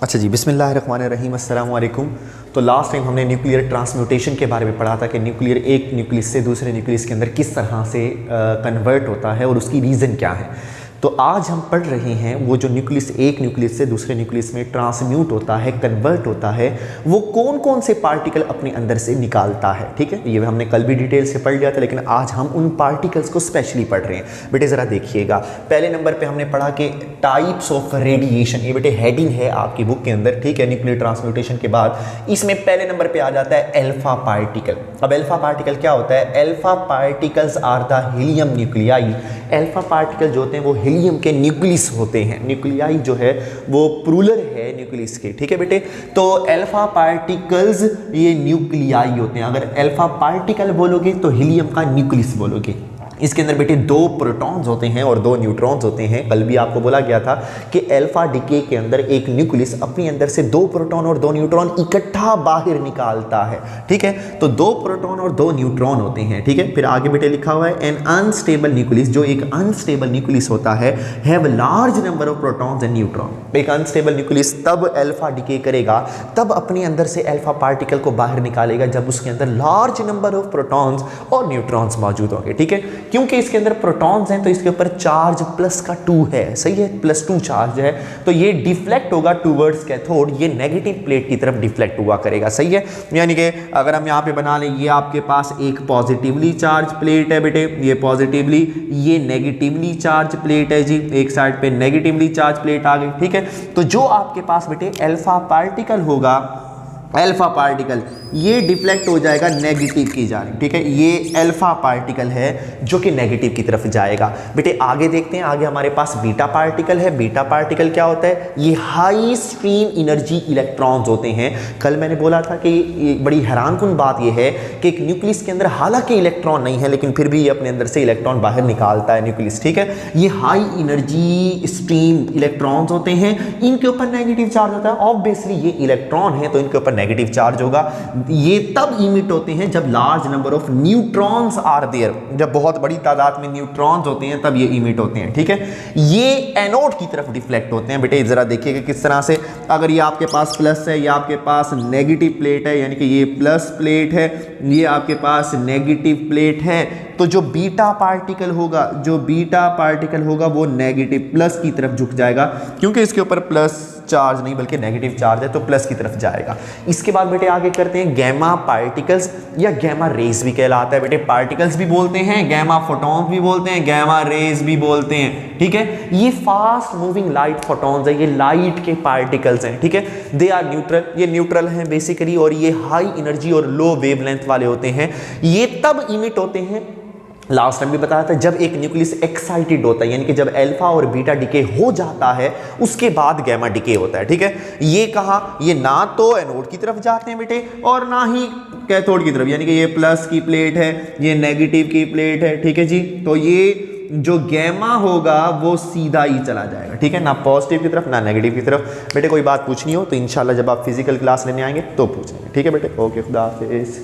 अच्छा जी, बिस्मिल्लाहिर्रहमानिर्रहीम, अस्सलाम वालेकुम। तो लास्ट टाइम हमने न्यूक्लियर ट्रांसम्यूटेशन के बारे में पढ़ा था कि न्यूक्लियर एक न्यूक्लियस से दूसरे न्यूक्लियस के अंदर किस तरह से कन्वर्ट होता है और उसकी रीज़न क्या है। तो आज हम पढ़ रहे हैं वो जो न्यूक्लियस एक न्यूक्लियस से दूसरे न्यूक्लियस में ट्रांसम्यूट होता है, कन्वर्ट होता है, वो कौन कौन से पार्टिकल अपने अंदर से निकालता है। ठीक है, ये हमने कल भी डिटेल से पढ़ लिया था, लेकिन आज हम उन पार्टिकल्स को स्पेशली पढ़ रहे हैं। बेटे ज़रा देखिएगा, पहले नंबर पे हमने पढ़ा कि टाइप्स ऑफ रेडिएशन, ये बेटे हेडिंग है आपकी बुक के अंदर। ठीक है, न्यूक्लियर ट्रांसम्यूटेशन के बाद इसमें पहले नंबर पे आ जाता है अल्फा पार्टिकल। अब अल्फा पार्टिकल क्या होता है? Alpha particles are the helium nuclei. Alpha particle जो होते हैं वो हीलियम के न्यूक्लियस होते हैं। न्यूक्लियाई जो है वो प्लूरल है न्यूक्लियस के। ठीक है बेटे, तो अल्फा पार्टिकल्स ये न्यूक्लियाई होते हैं। अगर अल्फा पार्टिकल बोलोगे तो हीलियम का न्यूक्लियस बोलोगे। इसके अंदर बेटे दो प्रोटॉन्स होते हैं और दो न्यूट्रॉन्स होते हैं। कल भी आपको बोला गया था कि अल्फा डीके के अंदर एक न्यूक्लियस अपने अंदर से दो प्रोटॉन और दो न्यूट्रॉन इकट्ठा बाहर निकालता है। ठीक है, तो दो प्रोटॉन और दो न्यूट्रॉन होते हैं। ठीक है, फिर आगे बेटे लिखा हुआ है एन अनस्टेबल न्यूक्लियस, जो एक अनस्टेबल न्यूक्लियस होता है, have large number of protons and neutron. एक अनस्टेबल न्यूक्लियस तब अल्फा डीके करेगा, तब अपने अंदर से अल्फा पार्टिकल को बाहर निकालेगा जब उसके अंदर लार्ज नंबर ऑफ प्रोटॉन्स और न्यूट्रॉन्स मौजूद होंगे। ठीक है, क्योंकि इसके अंदर प्रोटॉन्स हैं तो इसके ऊपर चार्ज +2 है। सही है, +2 चार्ज है, तो ये डिफ्लेक्ट होगा टूवर्ड्स कैथोड, ये नेगेटिव प्लेट की तरफ डिफ्लेक्ट हुआ करेगा। सही है, यानी कि अगर हम यहाँ पे बना लें, ये आपके पास एक पॉजिटिवली चार्ज प्लेट है बेटे, ये पॉजिटिवली, ये नेगेटिवली चार्ज प्लेट है जी, एक साइड पे नेगेटिवली चार्ज प्लेट आ गई। ठीक है, तो जो आपके पास बेटे अल्फा पार्टिकल होगा, अल्फा पार्टिकल ये डिफ्लेक्ट हो जाएगा नेगेटिव की जानिब। ठीक है, ये अल्फा पार्टिकल है जो कि नेगेटिव की तरफ जाएगा। बेटे आगे देखते हैं, आगे हमारे पास बीटा पार्टिकल है। बीटा पार्टिकल क्या होता है? ये हाई स्ट्रीम एनर्जी इलेक्ट्रॉन्स होते हैं। कल मैंने बोला था कि बड़ी हैरानकुन बात यह है कि एक न्यूक्लियस के अंदर हालांकि इलेक्ट्रॉन नहीं है, लेकिन फिर भी ये अपने अंदर से इलेक्ट्रॉन बाहर निकालता है न्यूक्लियस। ठीक है, ये हाई एनर्जी स्ट्रीम इलेक्ट्रॉन्स होते हैं, इनके ऊपर नेगेटिव चार्ज होता है। ऑब्वियसली ये इलेक्ट्रॉन है तो इनके ऊपर नेगेटिव चार्ज होगा। ये तब इमिट होते हैं जब large number of neutrons are there, जब बहुत बड़ी तादाद में न्यूट्रॉन्स होते हैं तब ये इमिट होते हैं। ठीक है, ये एनोड की तरफ डिफ्लेक्ट होते हैं। बेटे जरा देखिएगा किस तरह से, अगर ये आपके पास प्लस है, ये आपके पास नेगेटिव प्लेट है, यानी कि ये प्लस प्लेट है, ये आपके पास नेगेटिव प्लेट है, तो जो बीटा पार्टिकल होगा, जो बीटा पार्टिकल होगा वो नेगेटिव प्लस की तरफ झुक जाएगा, क्योंकि इसके ऊपर प्लस चार्ज नहीं बल्कि नेगेटिव चार्ज है, तो प्लस की तरफ जाएगा। इसके बाद बेटे आगे करते हैं गैमा पार्टिकल्स या गैमा रेज भी कहलाता है। बेटे पार्टिकल्स भी बोलते हैं, गैमा फोटॉन्स भी बोलते हैं, गैमा रेज भी बोलते हैं। ठीक है, ये फास्ट मूविंग लाइट फोटॉन्स है, ये लाइट के पार्टिकल्स हैं। ठीक है, दे आर न्यूट्रल, ये न्यूट्रल हैं बेसिकली, और ये हाई एनर्जी और लो वेवलेंथ वाले होते हैं। ये तब इमिट होते हैं, लास्ट टाइम भी बताया था, जब एक न्यूक्लियस एक्साइटेड होता है, यानी कि जब अल्फा और बीटा डिके हो जाता है उसके बाद गैमा डिके होता है। ठीक है, ये कहाँ, ये ना तो एनोड की तरफ जाते हैं बेटे और ना ही कैथोड की तरफ, यानी कि ये प्लस की प्लेट है, ये नेगेटिव की प्लेट है। ठीक है जी, तो ये जो गैमा होगा वो सीधा ही चला जाएगा। ठीक है, ना पॉजिटिव की तरफ ना नेगेटिव की तरफ। बेटे कोई बात पूछनी हो तो इंशाल्लाह जब आप फिजिकल क्लास लेने आएंगे तो पूछेंगे। ठीक है बेटे, ओके, खुदा हाफिज़।